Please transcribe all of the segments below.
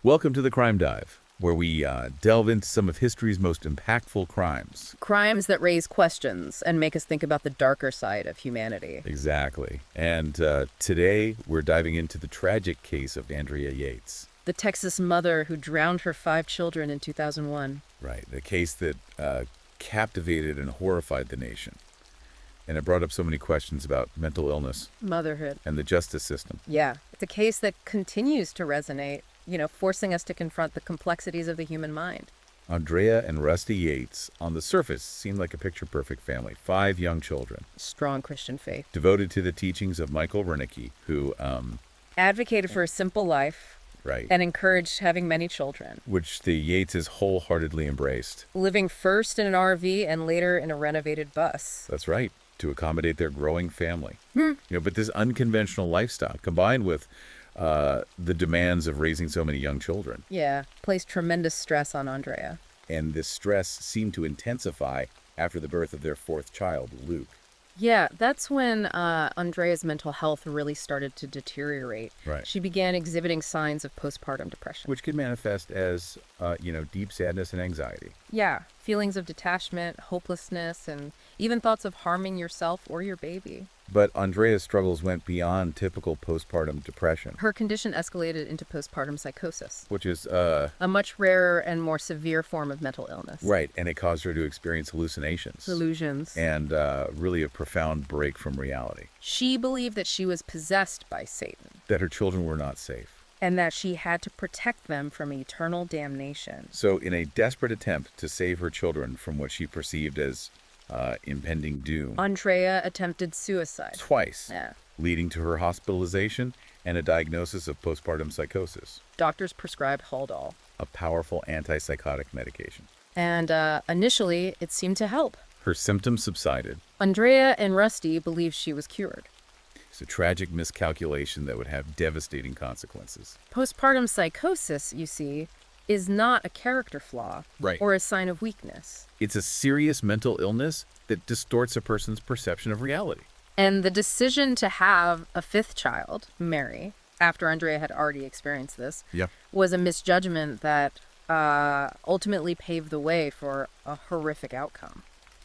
Welcome to the Crime Dive, where we delve into some of history's most impactful crimes. Crimes that raise questions and make us think about the darker side of humanity. Exactly. And today we're diving into the tragic case of Andrea Yates. The Texas mother who drowned her 5 children in 2001. Right, the case that captivated and horrified the nation. And it brought up so many questions about mental illness. Motherhood. And the justice system. Yeah, it's a case that continues to resonate, forcing us to confront the complexities of the human mind. Andrea and Rusty Yates, on the surface, seemed like a picture-perfect family. 5 young children. Strong Christian faith. Devoted to the teachings of Michael Wernicke, who advocated for a simple life. Right. And encouraged having many children. Which the Yateses wholeheartedly embraced. Living first in an RV and later in a renovated bus. That's right, to accommodate their growing family. But this unconventional lifestyle, combined with the demands of raising so many young children. Yeah, placed tremendous stress on Andrea. And this stress seemed to intensify after the birth of their 4th child, Luke. Yeah, that's when Andrea's mental health really started to deteriorate. Right. She began exhibiting signs of postpartum depression. Which could manifest as, deep sadness and anxiety. Yeah, feelings of detachment, hopelessness, and even thoughts of harming yourself or your baby. But Andrea's struggles went beyond typical postpartum depression. Her condition escalated into postpartum psychosis. Which is a much rarer and more severe form of mental illness. Right, and it caused her to experience hallucinations. Delusions. And really a profound break from reality. She believed that she was possessed by Satan. That her children were not safe. And that she had to protect them from eternal damnation. So in a desperate attempt to save her children from what she perceived as impending doom, Andrea attempted suicide. Twice. Yeah. Leading to her hospitalization and a diagnosis of postpartum psychosis. Doctors prescribed Haldol, a powerful antipsychotic medication. And initially, it seemed to help. Her symptoms subsided. Andrea and Rusty believed she was cured. It's a tragic miscalculation that would have devastating consequences. Postpartum psychosis, you see, is not a character flaw. Right. Or a sign of weakness. It's a serious mental illness that distorts a person's perception of reality. And the decision to have a 5th child, Mary, after Andrea had already experienced this, was a misjudgment that ultimately paved the way for a horrific outcome.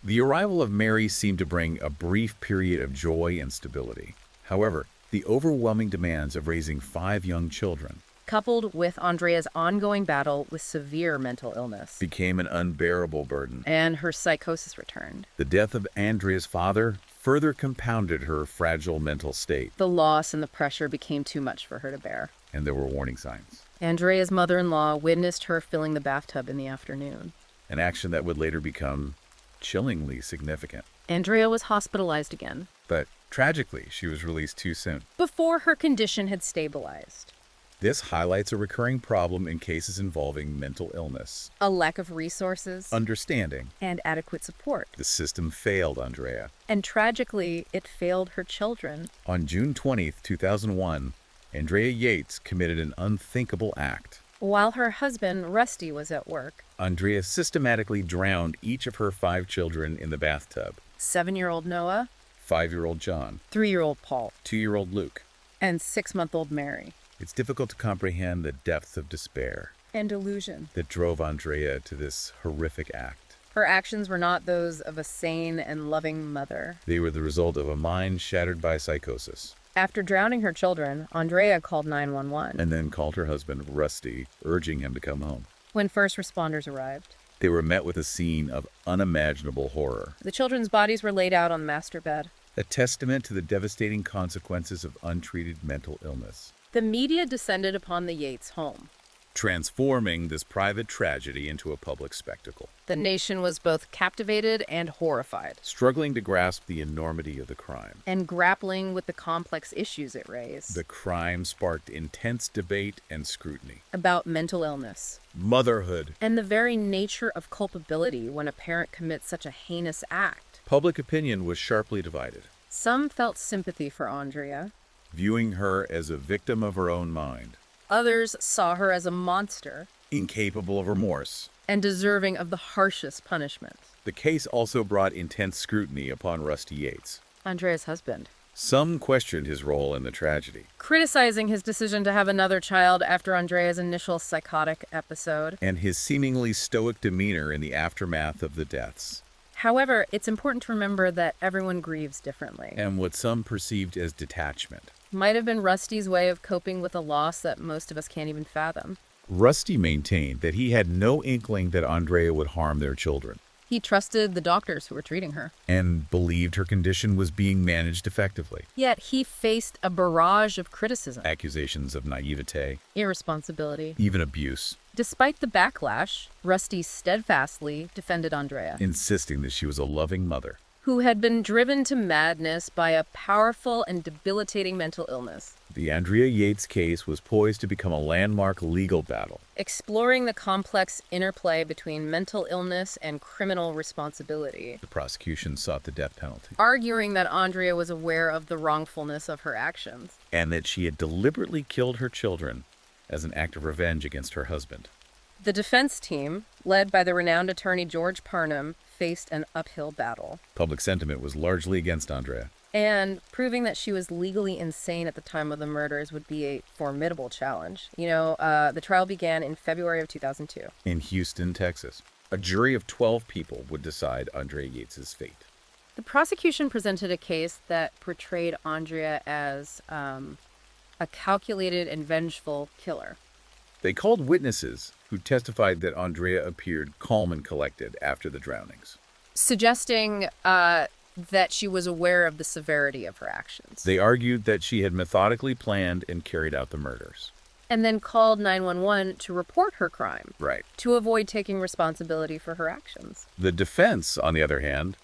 The arrival of Mary seemed to bring a brief period of joy and stability. However, the overwhelming demands of raising 5 young children, coupled with Andrea's ongoing battle with severe mental illness, became an unbearable burden. And her psychosis returned. The death of Andrea's father further compounded her fragile mental state. The loss and the pressure became too much for her to bear. And there were warning signs. Andrea's mother-in-law witnessed her filling the bathtub in the afternoon. An action that would later become chillingly significant. Andrea was hospitalized again. But tragically, she was released too soon. Before her condition had stabilized. This highlights a recurring problem in cases involving mental illness. A lack of resources, understanding, and adequate support. The system failed Andrea. And tragically, it failed her children. On June 20th, 2001, Andrea Yates committed an unthinkable act. While her husband, Rusty, was at work, Andrea systematically drowned each of her 5 children in the bathtub. 7-year-old Noah, 5-year-old John, 3-year-old Paul, 2-year-old Luke, and 6-month-old Mary. It's difficult to comprehend the depth of despair and delusion that drove Andrea to this horrific act. Her actions were not those of a sane and loving mother. They were the result of a mind shattered by psychosis. After drowning her children, Andrea called 911. And then called her husband, Rusty, urging him to come home. When first responders arrived, they were met with a scene of unimaginable horror. The children's bodies were laid out on the master bed. A testament to the devastating consequences of untreated mental illness. The media descended upon the Yates home, transforming this private tragedy into a public spectacle. The nation was both captivated and horrified, struggling to grasp the enormity of the crime, and grappling with the complex issues it raised. The crime sparked intense debate and scrutiny about mental illness, motherhood, and the very nature of culpability when a parent commits such a heinous act. Public opinion was sharply divided. Some felt sympathy for Andrea, viewing her as a victim of her own mind. Others saw her as a monster, incapable of remorse, and deserving of the harshest punishment. The case also brought intense scrutiny upon Rusty Yates, Andrea's husband. Some questioned his role in the tragedy, criticizing his decision to have another child after Andrea's initial psychotic episode, and his seemingly stoic demeanor in the aftermath of the deaths. However, it's important to remember that everyone grieves differently. And what some perceived as detachment might have been Rusty's way of coping with a loss that most of us can't even fathom. Rusty maintained that he had no inkling that Andrea would harm their children. He trusted the doctors who were treating her, and believed her condition was being managed effectively. Yet he faced a barrage of criticism, Accusations of naivete, irresponsibility, even abuse. Despite the backlash, Rusty steadfastly defended Andrea, insisting that she was a loving mother, who had been driven to madness by a powerful and debilitating mental illness. The Andrea Yates case was poised to become a landmark legal battle, exploring the complex interplay between mental illness and criminal responsibility. The prosecution sought the death penalty, arguing that Andrea was aware of the wrongfulness of her actions, and that she had deliberately killed her children as an act of revenge against her husband. The defense team, led by the renowned attorney George Parnham, faced an uphill battle. Public sentiment was largely against Andrea, and proving that she was legally insane at the time of the murders would be a formidable challenge. The trial began in February of 2002. In Houston, Texas. A jury of 12 people would decide Andrea Yates' fate. The prosecution presented a case that portrayed Andrea as a calculated and vengeful killer. They called witnesses who testified that Andrea appeared calm and collected after the drownings, suggesting that she was aware of the severity of her actions. They argued that she had methodically planned and carried out the murders, and then called 911 to report her crime, right, to avoid taking responsibility for her actions. The defense, on the other hand,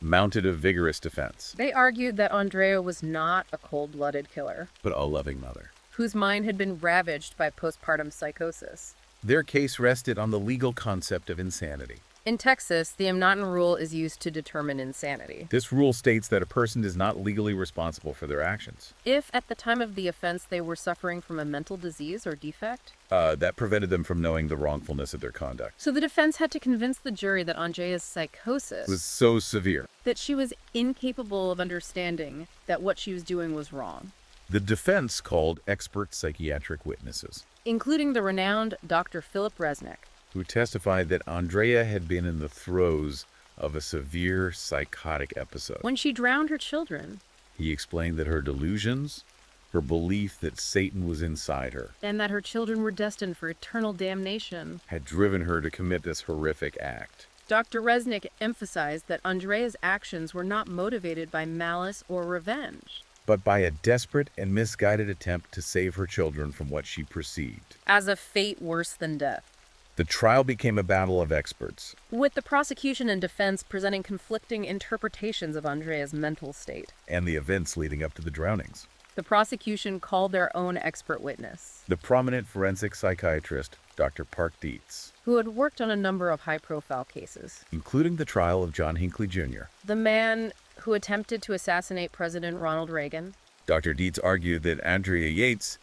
mounted a vigorous defense. They argued that Andrea was not a cold-blooded killer, but a loving mother, whose mind had been ravaged by postpartum psychosis. Their case rested on the legal concept of insanity. In Texas, the M'Naughton rule is used to determine insanity. This rule states that a person is not legally responsible for their actions, if at the time of the offense they were suffering from a mental disease or defect, that prevented them from knowing the wrongfulness of their conduct. So the defense had to convince the jury that Andrea's psychosis was so severe that she was incapable of understanding that what she was doing was wrong. The defense called expert psychiatric witnesses, including the renowned Dr. Philip Resnick, who testified that Andrea had been in the throes of a severe psychotic episode when she drowned her children. He explained that her delusions, her belief that Satan was inside her, and that her children were destined for eternal damnation, had driven her to commit this horrific act. Dr. Resnick emphasized that Andrea's actions were not motivated by malice or revenge, but by a desperate and misguided attempt to save her children from what she perceived as a fate worse than death. The trial became a battle of experts, with the prosecution and defense presenting conflicting interpretations of Andrea's mental state and the events leading up to the drownings. The prosecution called their own expert witness, the prominent forensic psychiatrist, Dr. Park Dietz, who had worked on a number of high-profile cases, including the trial of John Hinckley Jr., the man who attempted to assassinate President Ronald Reagan. Dr. Dietz argued that Andrea Yates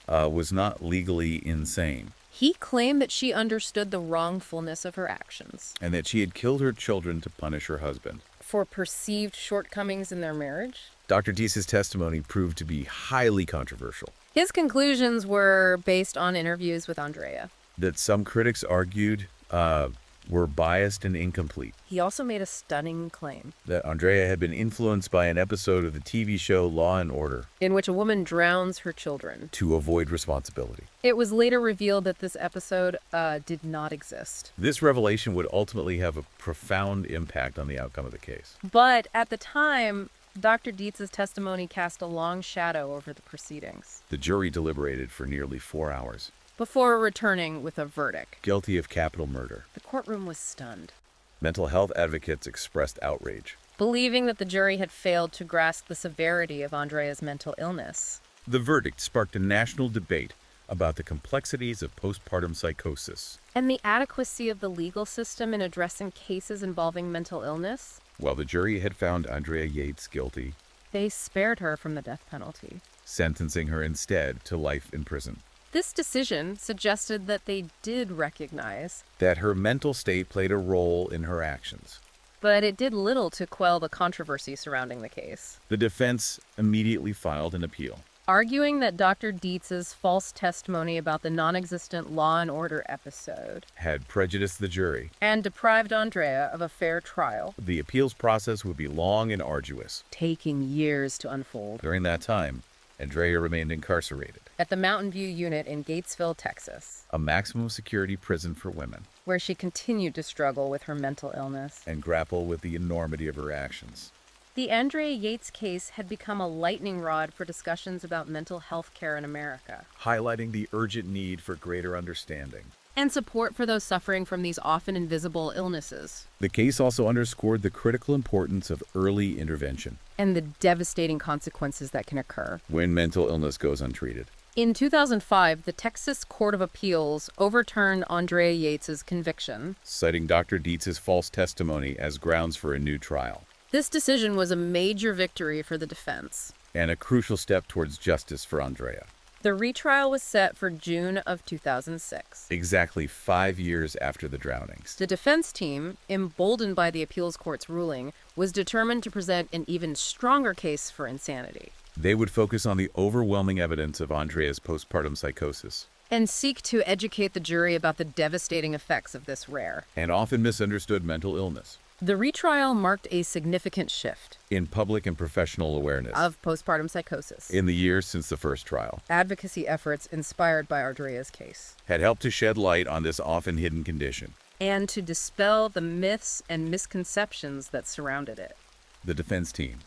was not legally insane. He claimed that she understood the wrongfulness of her actions, and that she had killed her children to punish her husband for perceived shortcomings in their marriage. Dr. Dietz's testimony proved to be highly controversial. His conclusions were based on interviews with Andrea that some critics argued were biased and incomplete. He also made a stunning claim that Andrea had been influenced by an episode of the TV show Law and Order, in which a woman drowns her children to avoid responsibility. It was later revealed that this episode did not exist. This revelation would ultimately have a profound impact on the outcome of the case. But at the time, Dr. Dietz's testimony cast a long shadow over the proceedings. The jury deliberated for nearly 4 hours before returning with a verdict. Guilty of capital murder. The courtroom was stunned. Mental health advocates expressed outrage, believing that the jury had failed to grasp the severity of Andrea's mental illness. The verdict sparked a national debate about the complexities of postpartum psychosis and the adequacy of the legal system in addressing cases involving mental illness. While the jury had found Andrea Yates guilty, they spared her from the death penalty, sentencing her instead to life in prison. This decision suggested that they did recognize that her mental state played a role in her actions, But it did little to quell the controversy surrounding the case. The defense immediately filed an appeal, arguing that Dr. Dietz's false testimony about the non-existent Law and Order episode had prejudiced the jury, and deprived Andrea of a fair trial. The appeals process would be long and arduous, taking years to unfold. During that time, Andrea remained incarcerated at the Mountain View unit in Gatesville, Texas, a maximum security prison for women, where she continued to struggle with her mental illness and grapple with the enormity of her actions. The Andrea Yates case had become a lightning rod for discussions about mental health care in America, highlighting the urgent need for greater understanding and support for those suffering from these often invisible illnesses. The case also underscored the critical importance of early intervention and the devastating consequences that can occur when mental illness goes untreated. In 2005, the Texas Court of Appeals overturned Andrea Yates's conviction, citing Dr. Dietz's false testimony as grounds for a new trial. This decision was a major victory for the defense and a crucial step towards justice for Andrea. The retrial was set for June of 2006. Exactly 5 years after the drownings. The defense team, emboldened by the appeals court's ruling, was determined to present an even stronger case for insanity. They would focus on the overwhelming evidence of Andrea's postpartum psychosis and seek to educate the jury about the devastating effects of this rare and often misunderstood mental illness. The retrial marked a significant shift in public and professional awareness of postpartum psychosis in the years since the first trial. Advocacy efforts inspired by Andrea's case had helped to shed light on this often hidden condition and to dispel the myths and misconceptions that surrounded it. The defense team,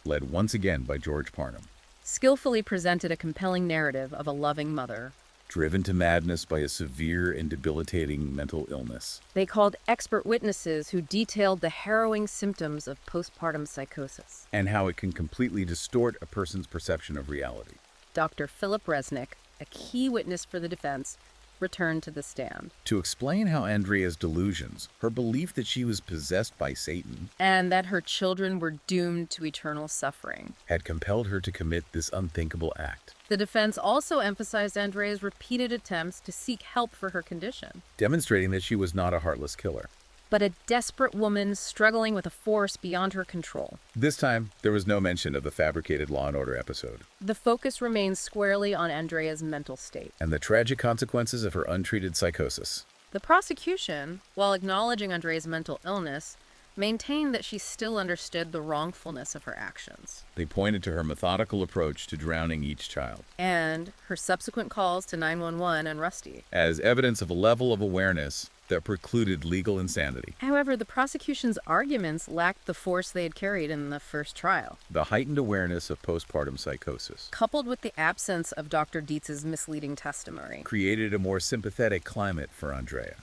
led once again by George Parnham, skillfully presented a compelling narrative of a loving mother driven to madness by a severe and debilitating mental illness. They called expert witnesses who detailed the harrowing symptoms of postpartum psychosis and how it can completely distort a person's perception of reality. Dr. Philip Resnick, a key witness for the defense, returned to the stand to explain how Andrea's delusions, her belief that she was possessed by Satan, and that her children were doomed to eternal suffering, had compelled her to commit this unthinkable act. The defense also emphasized Andrea's repeated attempts to seek help for her condition, demonstrating that she was not a heartless killer, but a desperate woman struggling with a force beyond her control. This time, there was no mention of the fabricated Law and Order episode. The focus remains squarely on Andrea's mental state and the tragic consequences of her untreated psychosis. The prosecution, while acknowledging Andrea's mental illness, maintained that she still understood the wrongfulness of her actions. They pointed to her methodical approach to drowning each child and her subsequent calls to 911 and Rusty as evidence of a level of awareness that precluded legal insanity. However, the prosecution's arguments lacked the force they had carried in the first trial. The heightened awareness of postpartum psychosis, coupled with the absence of Dr. Dietz's misleading testimony, created a more sympathetic climate for Andrea.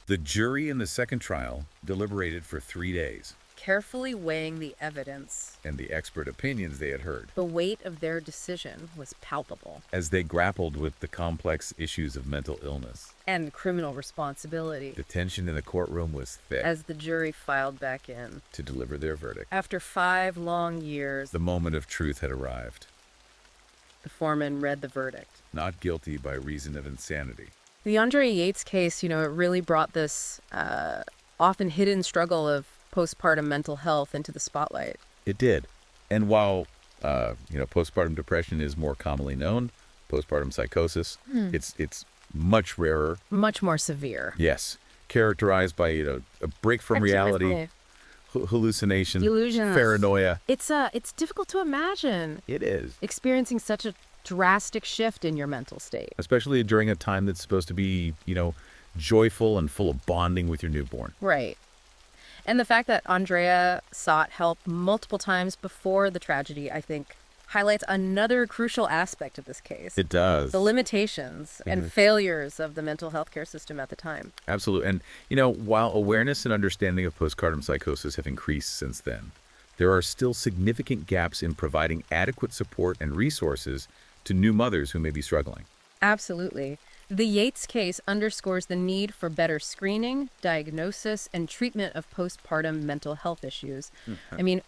The jury in the second trial deliberated for 3 days, carefully weighing the evidence and the expert opinions they had heard. The weight of their decision was palpable as they grappled with the complex issues of mental illness and criminal responsibility. The tension in the courtroom was thick as the jury filed back in to deliver their verdict. After 5 long years, the moment of truth had arrived. The foreman read the verdict. Not guilty by reason of insanity. The Andrea Yates case, it really brought this often hidden struggle of postpartum mental health into the spotlight. It did. And while, postpartum depression is more commonly known, postpartum psychosis, it's much rarer. Much more severe. Yes. Characterized by, a break from reality, hallucinations, illusions, paranoia. It's difficult to imagine. It is. Experiencing such a drastic shift in your mental state. Especially during a time that's supposed to be, joyful and full of bonding with your newborn. Right. And the fact that Andrea sought help multiple times before the tragedy, I think, highlights another crucial aspect of this case. It does. The limitations and failures of the mental health care system at the time. Absolutely. And, while awareness and understanding of postpartum psychosis have increased since then, there are still significant gaps in providing adequate support and resources to new mothers who may be struggling. Absolutely. The Yates case underscores the need for better screening, diagnosis, and treatment of postpartum mental health issues.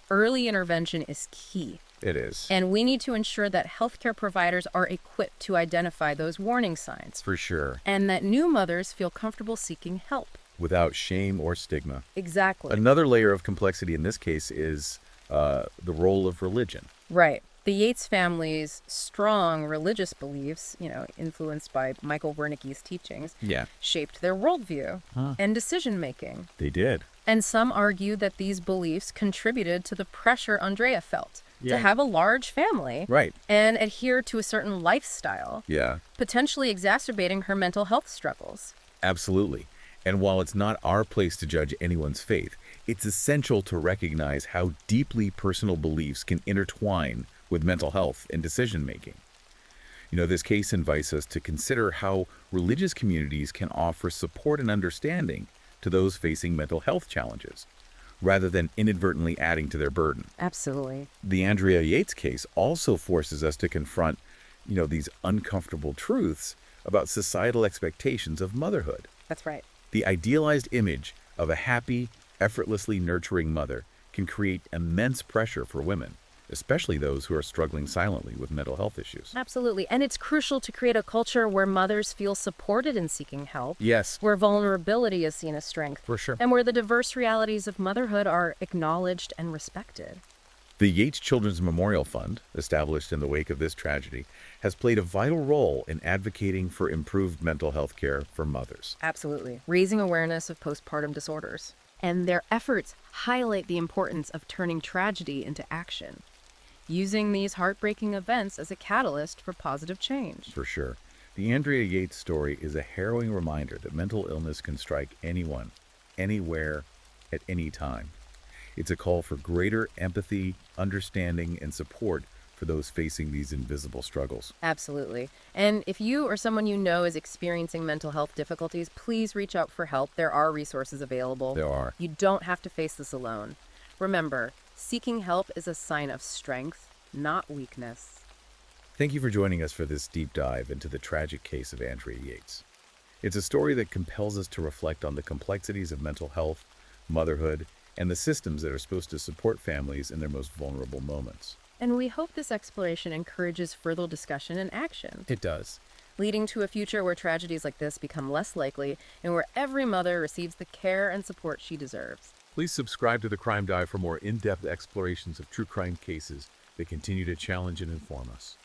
Early intervention is key. It is. And we need to ensure that healthcare providers are equipped to identify those warning signs. For sure. And that new mothers feel comfortable seeking help. without shame or stigma. Exactly. Another layer of complexity in this case is the role of religion. Right. The Yates family's strong religious beliefs, influenced by Michael Wernicke's teachings, shaped their worldview and decision-making. They did. And some argue that these beliefs contributed to the pressure Andrea felt to have a large family and adhere to a certain lifestyle, potentially exacerbating her mental health struggles. Absolutely. And while it's not our place to judge anyone's faith, it's essential to recognize how deeply personal beliefs can intertwine with mental health and decision-making. This case invites us to consider how religious communities can offer support and understanding to those facing mental health challenges, rather than inadvertently adding to their burden. Absolutely. The Andrea Yates case also forces us to confront, these uncomfortable truths about societal expectations of motherhood. That's right. The idealized image of a happy, effortlessly nurturing mother can create immense pressure for women, especially those who are struggling silently with mental health issues. Absolutely. And it's crucial to create a culture where mothers feel supported in seeking help. Yes. Where vulnerability is seen as strength. For sure. And where the diverse realities of motherhood are acknowledged and respected. The Yates Children's Memorial Fund, established in the wake of this tragedy, has played a vital role in advocating for improved mental health care for mothers. Absolutely. Raising awareness of postpartum disorders. And their efforts highlight the importance of turning tragedy into action, using these heartbreaking events as a catalyst for positive change. For sure. The Andrea Yates story is a harrowing reminder that mental illness can strike anyone, anywhere, at any time. It's a call for greater empathy, understanding, and support for those facing these invisible struggles. Absolutely. And if you or someone you know is experiencing mental health difficulties, please reach out for help. There are resources available. There are. You don't have to face this alone. Remember, seeking help is a sign of strength, not weakness. Thank you for joining us for this deep dive into the tragic case of Andrea Yates. It's a story that compels us to reflect on the complexities of mental health, motherhood, and the systems that are supposed to support families in their most vulnerable moments. And we hope this exploration encourages further discussion and action. It does. Leading to a future where tragedies like this become less likely and where every mother receives the care and support she deserves. Please subscribe to The Crime Dive for more in-depth explorations of true crime cases that continue to challenge and inform us.